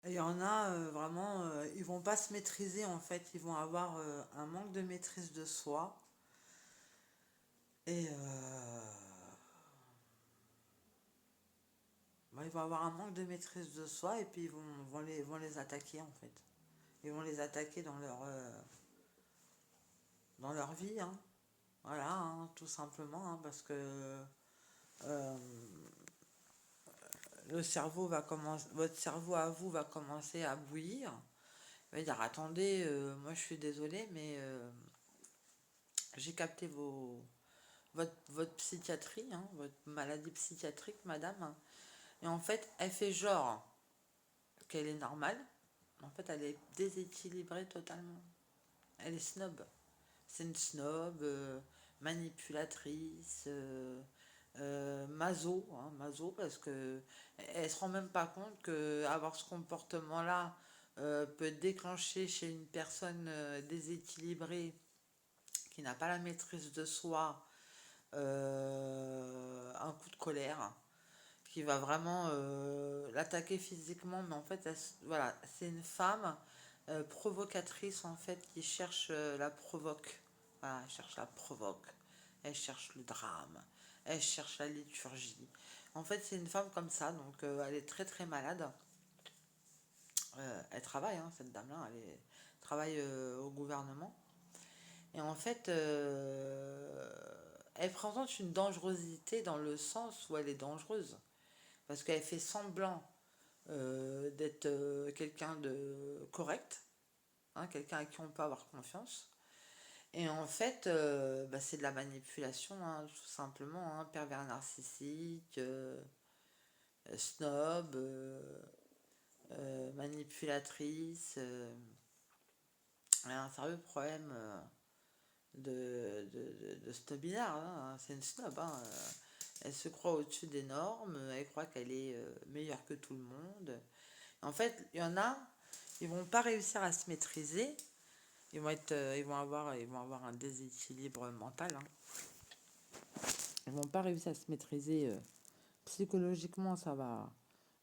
Et il y en a vraiment, ils vont pas se maîtriser en fait, ils vont avoir un manque de maîtrise de soi. Et bah, ils vont avoir un manque de maîtrise de soi et puis vont les attaquer en fait. Ils vont les attaquer dans leur vie, hein. Voilà, hein, tout simplement, hein, parce que euh, le cerveau va commencer, votre cerveau à vous va commencer à bouillir. Il va dire attendez, moi je suis désolé, mais j'ai capté votre psychiatrie, hein, votre maladie psychiatrique, madame. Et en fait, elle fait genre qu'elle est normale. En fait, elle est déséquilibrée totalement. Elle est snob. C'est une snob, manipulatrice, maso, hein, maso, parce que elle se rend même pas compte que avoir ce comportement-là peut déclencher chez une personne déséquilibrée qui n'a pas la maîtrise de soi un coup de colère qui va vraiment l'attaquer physiquement, mais en fait, voilà, c'est une femme provocatrice en fait qui cherche la provoque. Voilà, elle cherche la provoque. Elle cherche le drame. Elle cherche la liturgie. En fait, c'est une femme comme ça, donc elle est très très malade. Elle travaille, hein, cette dame-là, elle travaille au gouvernement. Et en fait, elle présente une dangerosité dans le sens où elle est dangereuse. Parce qu'elle fait semblant d'être quelqu'un de correct, hein, quelqu'un à qui on peut avoir confiance. Et en fait, bah, c'est de la manipulation, hein, tout simplement, hein, pervers narcissique, snob, manipulatrice. Elle a un sérieux problème de snobinard, hein, c'est une snob. Hein, elle se croit au-dessus des normes, elle croit qu'elle est meilleure que tout le monde. En fait, il y en a, ils vont pas réussir à se maîtriser. Ils vont avoir un déséquilibre mental, hein. Ils vont pas réussir à se maîtriser psychologiquement. Ça va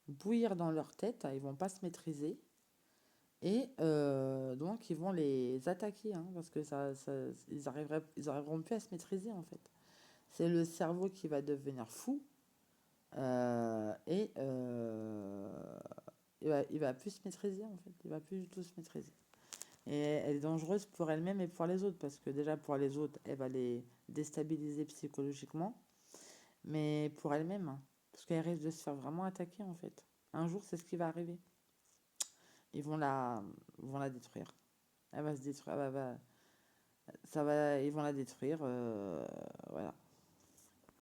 bouillir dans leur tête. Ils vont pas se maîtriser. Et donc, ils vont les attaquer, hein, parce que ils arriveront plus à se maîtriser, en fait. C'est le cerveau qui va devenir fou. Et il va plus se maîtriser, en fait. Il va plus du tout se maîtriser. Et elle est dangereuse pour elle-même et pour les autres, parce que déjà pour les autres, elle va les déstabiliser psychologiquement, mais pour elle-même, hein, parce qu'elle risque de se faire vraiment attaquer en fait. Un jour, c'est ce qui va arriver. Ils vont la détruire. Elle va se détruire, ils vont la détruire, voilà.